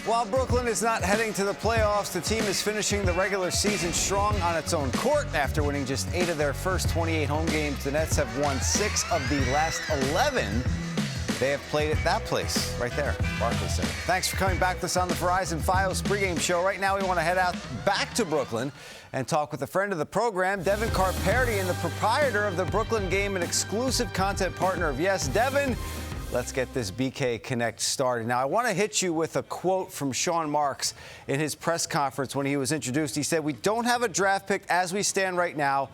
While Brooklyn is not heading to the playoffs, the team is finishing the regular season strong on its own court. After winning just 8 of their first 28 home games, the Nets have won 6 of the last 11 they have played at that place right there, Barclays Center. Thanks for coming back with us on the Verizon Fios pregame show. Right now, we want to head out back to Brooklyn and talk with a friend of the program, Devin Kharpertian, the proprietor of the Brooklyn Game and exclusive content partner of Yes. Devin, let's get this BK Connect started. Now, I want to hit you with a quote from Sean Marks in his press conference when he was introduced. He said, "We don't have a draft pick as we stand right now,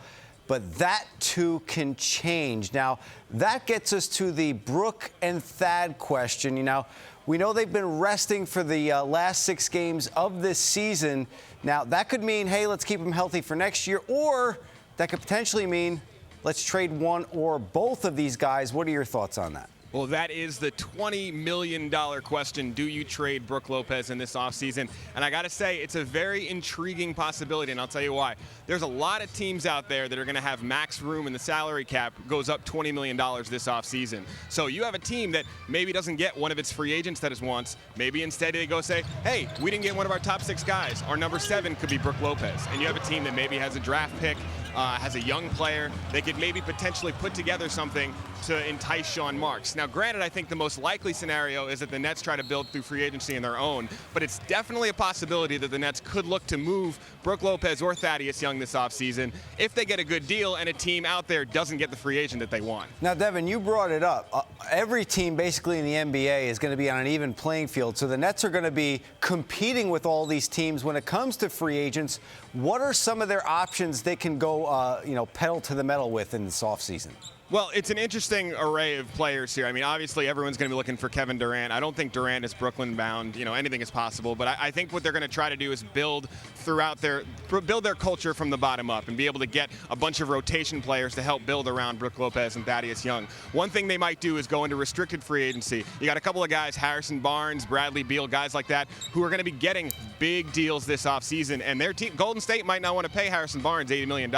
but that too can change." Now, that gets us to the Brook and Thad question. You know, we know they've been resting for the last 6 games of this season. Now, that could mean, hey, let's keep them healthy for next year, or that could potentially mean let's trade one or both of these guys. What are your thoughts on that? Well, that is the $20 million question. Do you trade Brook Lopez in this offseason? And I got to say, it's a very intriguing possibility, and I'll tell you why. There's a lot of teams out there that are going to have max room in the salary cap goes up $20 million this offseason. So you have a team that maybe doesn't get one of its free agents that it wants. Maybe instead they go say, hey, we didn't get one of our top 6 guys. Our number 7 could be Brook Lopez. And you have a team that maybe has a draft pick, has a young player. They could maybe potentially put together something to entice Sean Marks. Now, granted, I think the most likely scenario is that the Nets try to build through free agency in their own, but it's definitely a possibility that the Nets could look to move Brook Lopez or Thaddeus Young this offseason if they get a good deal and a team out there doesn't get the free agent that they want. Now, Devin, you brought it up. Every team basically in the NBA is going to be on an even playing field, so the Nets are going to be competing with all these teams when it comes to free agents. What are some of their options they can go, pedal to the metal with in this offseason? Well, it's an interesting array of players here. I mean, obviously, everyone's going to be looking for Kevin Durant. I don't think Durant is Brooklyn bound. You know, anything is possible. But I think what they're going to try to do is build their culture from the bottom up and be able to get a bunch of rotation players to help build around Brook Lopez and Thaddeus Young. One thing they might do is go into restricted free agency. You got a couple of guys, Harrison Barnes, Bradley Beal, guys like that, who are going to be getting big deals this offseason. And their team, Golden State, might not want to pay Harrison Barnes $80 million.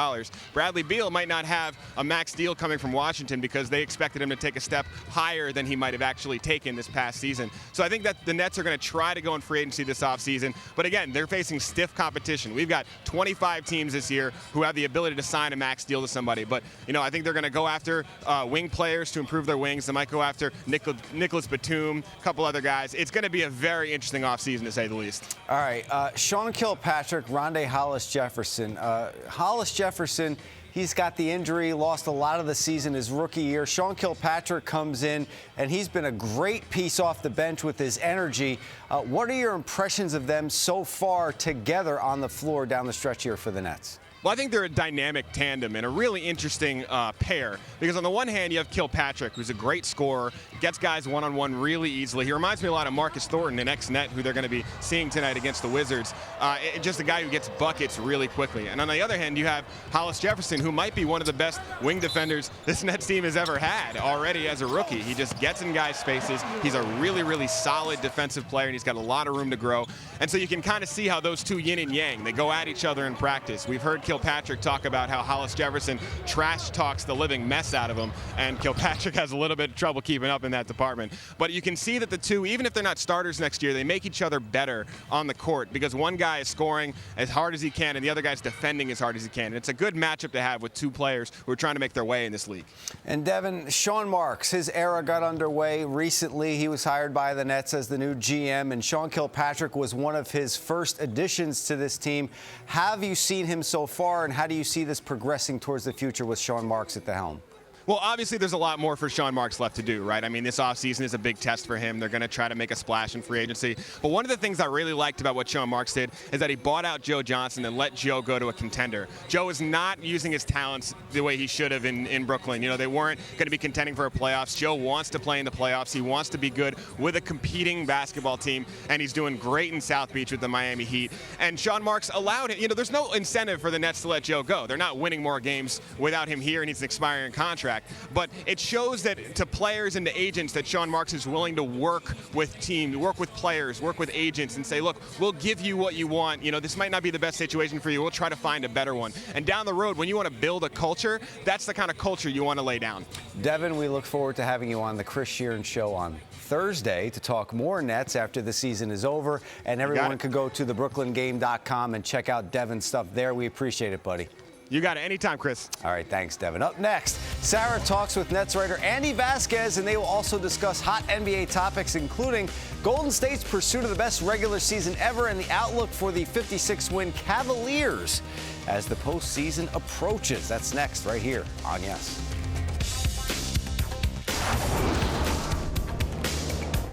Bradley Beal might not have a max deal coming from Washington because they expected him to take a step higher than he might have actually taken this past season. So I think that the Nets are going to try to go in free agency this offseason. But again, they're facing stiff competition. We've got 25 teams this year who have the ability to sign a max deal to somebody. But, I think they're going to go after wing players to improve their wings. They might go after Nicholas Batum, a couple other guys. It's going to be a very interesting offseason, to say the least. All right. Sean Kilpatrick, Rondae Hollis-Jefferson. Hollis-Jefferson, he's got the injury, lost a lot of the season his rookie year. Sean Kilpatrick comes in, and he's been a great piece off the bench with his energy. What are your impressions of them so far together on the floor down the stretch here for the Nets? Well, I think they're a dynamic tandem and a really interesting pair because on the one hand, you have Kilpatrick, who's a great scorer, gets guys one-on-one really easily. He reminds me a lot of Marcus Thornton, an ex-Net, who they're going to be seeing tonight against the Wizards. Just a guy who gets buckets really quickly. And on the other hand, you have Hollis-Jefferson, who might be one of the best wing defenders this Nets team has ever had already as a rookie. He just gets in guys' spaces. He's a really, really solid defensive player, and he's got a lot of room to grow. And so you can kind of see how those two yin and yang, they go at each other in practice. We've heard Kilpatrick talk about how Hollis-Jefferson trash talks the living mess out of him, and Kilpatrick has a little bit of trouble keeping up in that department. But you can see that the two, even if they're not starters next year, they make each other better on the court because one guy is scoring as hard as he can and the other guy's defending as hard as he can. And it's a good matchup to have with two players who are trying to make their way in this league. And Devin, Sean Marks, his era got underway recently. He was hired by the Nets as the new GM, and Sean Kilpatrick was one of his first additions to this team. Have you seen him so far, and how do you see this progressing towards the future with Sean Marks at the helm? Well, obviously, there's a lot more for Sean Marks left to do, right? I mean, this offseason is a big test for him. They're going to try to make a splash in free agency. But one of the things I really liked about what Sean Marks did is that he bought out Joe Johnson and let Joe go to a contender. Joe is not using his talents the way he should have in Brooklyn. They weren't going to be contending for a playoffs. Joe wants to play in the playoffs. He wants to be good with a competing basketball team, and he's doing great in South Beach with the Miami Heat. And Sean Marks allowed him. There's no incentive for the Nets to let Joe go. They're not winning more games without him here, and he's an expiring contract. contract. But it shows that to players and to agents that Sean Marks is willing to work with teams, work with players, work with agents, and say, look, we'll give you what you want. You know, this might not be the best situation for you. We'll try to find a better one. And down the road, when you want to build a culture, that's the kind of culture you want to lay down. Devin, we look forward to having you on the Chris Shearn Show on Thursday to talk more Nets after the season is over. And everyone can go to thebrooklyngame.com and check out Devin's stuff there. We appreciate it, buddy. You got it. Anytime, Chris. All right, thanks, Devin. Up next, Sarah talks with Nets writer Andy Vasquez, and they will also discuss hot NBA topics, including Golden State's pursuit of the best regular season ever and the outlook for the 56-win Cavaliers as the postseason approaches. That's next, right here on Yes.